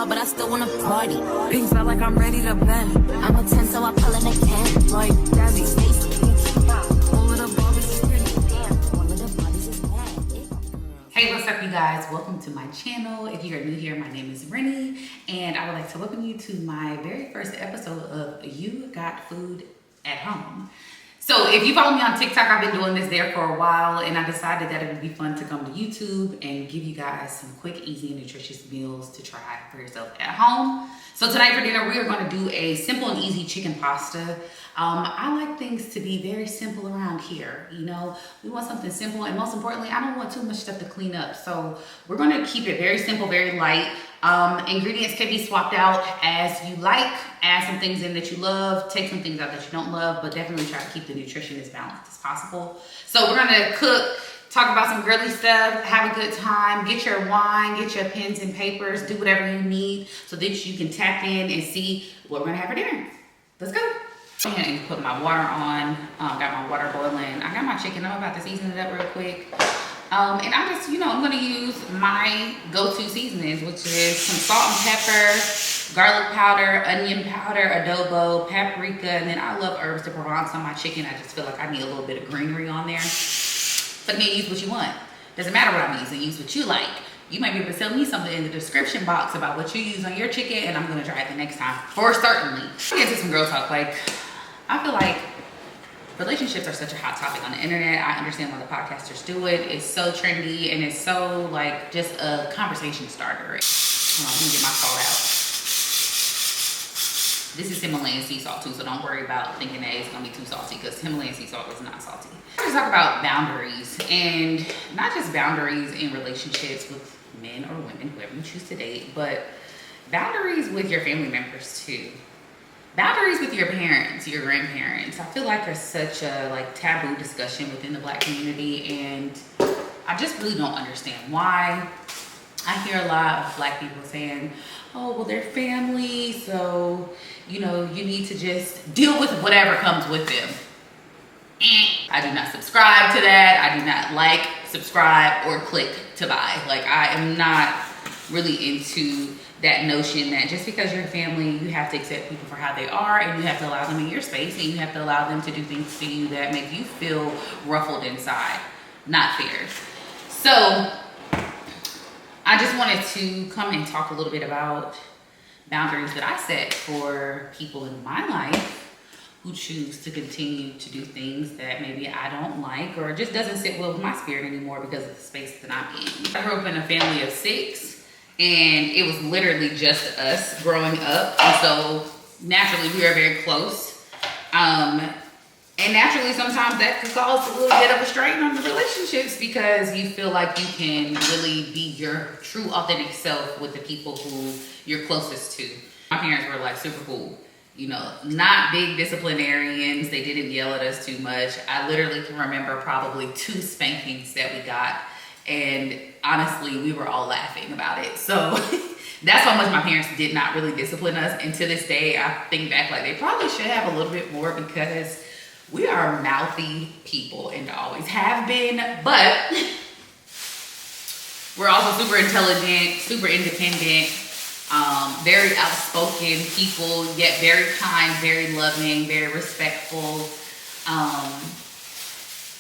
ball, but I still wanna party. Pink felt like I'm ready to bend. I'm a 10, so I pull in a 10. Like Daddy, Stacy, all of the bodies is pretty. Damn, all of the bodies is bad. Hey, what's up, you guys? Welcome to my channel. If you are new here, my name is Rennie, and I would like to welcome you to my very first episode of You Got Food at Home. So if you follow me on TikTok, I've been doing this there for a while, and I decided that it would be fun to come to YouTube and give you guys some quick, easy, and nutritious meals to try for yourself at home. So tonight for dinner, we are going to do a simple and easy chicken pasta. I like things to be very simple around here. You know, we want something simple, and most importantly, I don't want too much stuff to clean up. So we're going to keep it very simple, very light. Ingredients can be swapped out as you like. Add some things in that you love, take some things out that you don't love, but definitely try to keep the nutrition as balanced as possible. So we're gonna cook, talk about some girly stuff, have a good time, get your wine, get your pens and papers, do whatever you need so that you can tap in and see what we're gonna have for dinner. Let's go. Go ahead and put my water on, got my water boiling. I got my chicken, I'm about to season it up real quick. And I just, I'm gonna use my go-to seasonings, which is some salt and pepper, garlic powder, onion powder, adobo, paprika, and then I love herbs de Provence on my chicken. I just feel like I need a little bit of greenery on there. But again, use what you want. Doesn't matter what I'm using, use what you like. You might be able to tell me something in the description box about what you use on your chicken, and I'm gonna try it the next time, for certainly. Get into some girl talk. Like, I feel like relationships are such a hot topic on the internet. I understand why the podcasters do it. It's so trendy, and it's so like just a conversation starter. Hold on, let me get my salt out. This is Himalayan sea salt too, so don't worry about thinking that it's gonna be too salty, because Himalayan sea salt is not salty. Let's talk about boundaries, and not just boundaries in relationships with men or women, whoever you choose to date, but boundaries with your family members too. Boundaries with your parents, your grandparents. I feel like there's such a taboo discussion within the Black community, and I just really don't understand why. I hear a lot of Black people saying, oh, well, they're family, so, you need to just deal with whatever comes with them. I do not subscribe to that. I do not like, subscribe, or click to buy. Like, I am not really into that notion that just because you're family, you have to accept people for how they are, and you have to allow them in your space, and you have to allow them to do things to you that make you feel ruffled inside. Not fair. So I just wanted to come and talk a little bit about boundaries that I set for people in my life who choose to continue to do things that maybe I don't like, or just doesn't sit well with my spirit anymore because of the space that I'm in. I grew up in a family of 6, and it was literally just us growing up, and so naturally we are very close. And naturally sometimes that could cause a little bit of a strain on the relationships, because you feel like you can really be your true authentic self with the people who you're closest to. My parents were super cool. Not big disciplinarians. They didn't yell at us too much. I literally can remember probably 2 spankings that we got, and honestly, we were all laughing about it. So that's how much my parents did not really discipline us. And to this day, I think back they probably should have a little bit more, because we are mouthy people and always have been, but we're also super intelligent, super independent, very outspoken people, yet very kind, very loving, very respectful,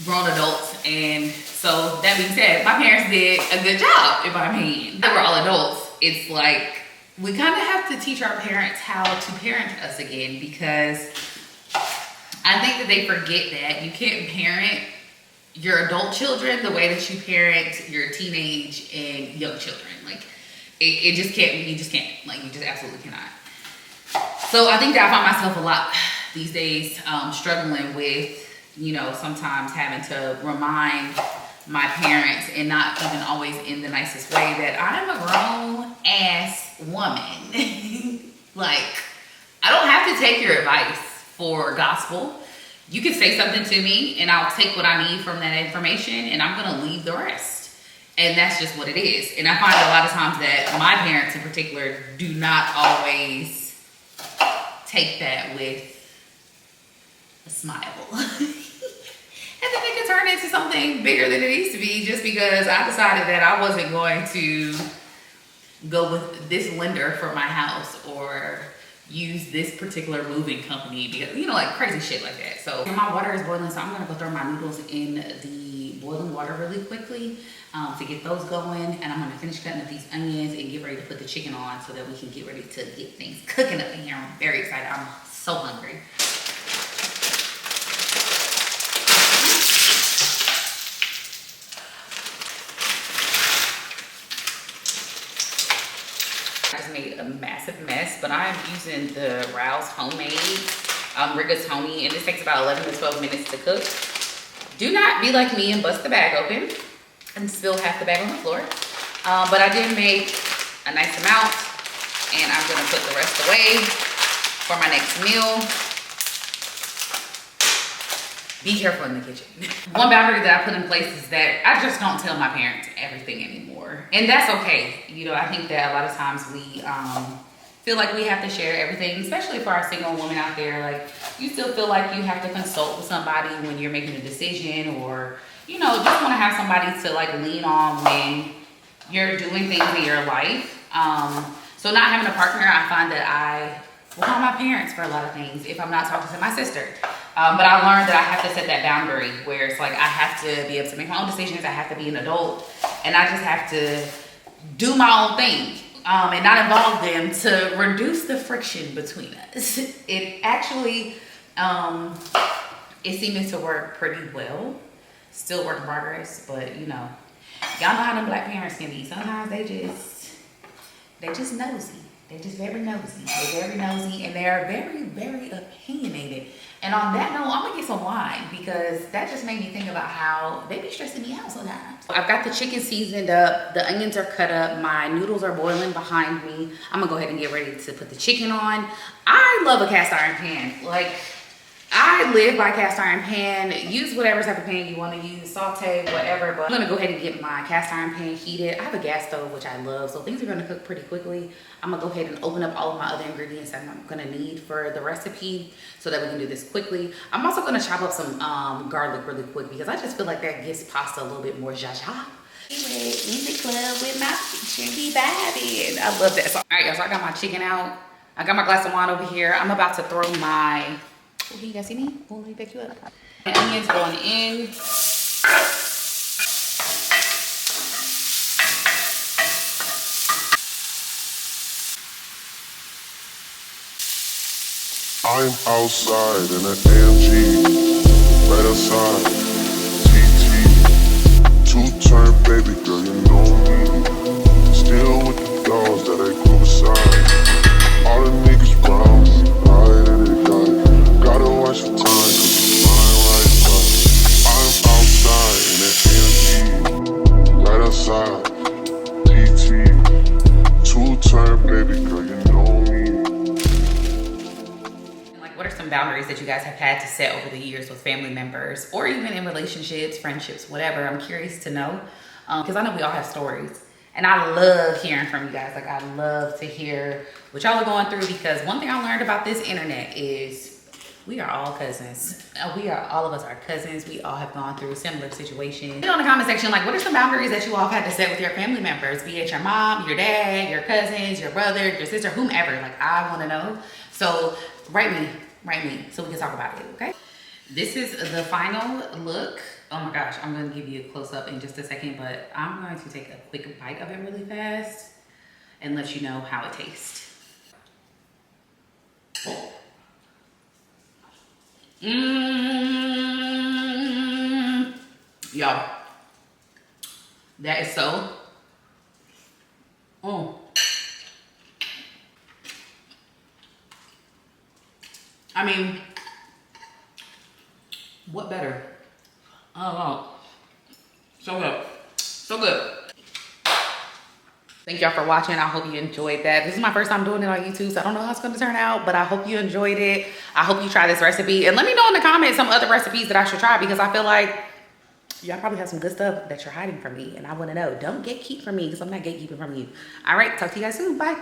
grown adults. And so that being said, my parents did a good job, in my opinion. They were all adults. It's like we kind of have to teach our parents how to parent us again, because I think that they forget that you can't parent your adult children the way that you parent your teenage and young children. It just can't, you just can't, you just absolutely cannot. So I think that I find myself a lot these days struggling with, sometimes having to remind my parents, and not even always in the nicest way, that I'm a grown ass woman. I don't have to take your advice for gospel. You can say something to me and I'll take what I need from that information, and I'm gonna leave the rest. And that's just what it is. And I find a lot of times that my parents in particular do not always take that with a smile. And then it can turn into something bigger than it needs to be, just because I decided that I wasn't going to go with this lender for my house or use this particular moving company because, you know, like crazy shit like that. So my water is boiling, so I'm gonna go throw my noodles in the boiling water really quickly to get those going. And I'm gonna finish cutting up these onions and get ready to put the chicken on so that we can get ready to get things cooking up in here. I'm very excited. I'm so hungry. I just made a massive mess, but I'm using the Rouse homemade rigatoni, and this takes about 11 to 12 minutes to cook. Do not be like me and bust the bag open and spill half the bag on the floor. But I did make a nice amount, and I'm gonna put the rest away for my next meal. Be careful in the kitchen. One boundary that I put in place is that I just don't tell my parents everything anymore. And that's okay. You know, I think that a lot of times we feel like we have to share everything, especially for our single women out there. Like, you still feel like you have to consult with somebody when you're making a decision, or, you know, just want to have somebody to like lean on when you're doing things in your life. So not having a partner, I find that I will call my parents for a lot of things if I'm not talking to my sister. But I learned that I have to set that boundary where it's like I have to be able to make my own decisions. I have to be an adult, and I just have to do my own thing and not involve them to reduce the friction between us. It actually it's seeming to work pretty well. Still work in progress, but you know, y'all know how them black parents can be. Sometimes they just nosy. They're just very nosy. They're very nosy, and they are very, very opinionated. And on that note, I'm gonna get some wine because that just made me think about how they be stressing me out sometimes. I've got the chicken seasoned up, the onions are cut up, my noodles are boiling behind me. I'm gonna go ahead and get ready to put the chicken on. I love a cast iron pan. Like, I live by cast iron pan. Use whatever type of pan you want to use, saute, whatever. But I'm gonna go ahead and get my cast iron pan heated. I have a gas stove, which I love, so things are gonna cook pretty quickly. I'm gonna go ahead and open up all of my other ingredients that I'm gonna need for the recipe so that we can do this quickly. I'm also gonna chop up some garlic really quick because I just feel like that gives pasta a little bit more zhazh. In the club with my picture, be vibing. I love that song. All right, y'all, so I got my chicken out. I got my glass of wine over here. I'm about to throw my, oh, you guys see me? Oh, let me pick you up. The onions going in. I'm outside in an AMG, right outside, TT, two-turn baby girl, you know me, still with the dogs that I grew beside, all the niggas brown, hide in the guy, gotta watch the time, cause it's flying right by. I'm outside in an AMG, right outside, TT, two-turn baby girl, you know me. What are some boundaries that you guys have had to set over the years with family members or even in relationships, friendships, whatever? I'm curious to know because I know we all have stories, and I love hearing from you guys. Like, I love to hear what y'all are going through because one thing I learned about this internet is we are all cousins. All of us are cousins. We all have gone through similar situations. Put in the comment section, like, what are some boundaries that you all have had to set with your family members, be it your mom, your dad, your cousins, your brother, your sister, whomever. Like, I want to know. So write me so we can talk about it, okay? This is the final look. Oh my gosh, I'm gonna give you a close up in just a second, but I'm going to take a quick bite of it really fast and let you know how it tastes. Y'all, that is so, I mean, what better? Oh, so good, so good. Thank y'all for watching. I hope you enjoyed that. This is my first time doing it on YouTube, so I don't know how it's gonna turn out, but I hope you enjoyed it. I hope you try this recipe, and let me know in the comments some other recipes that I should try because I feel like y'all probably have some good stuff that you're hiding from me, and I wanna know. Don't gatekeep from me because I'm not gatekeeping from you. All right, talk to you guys soon. Bye.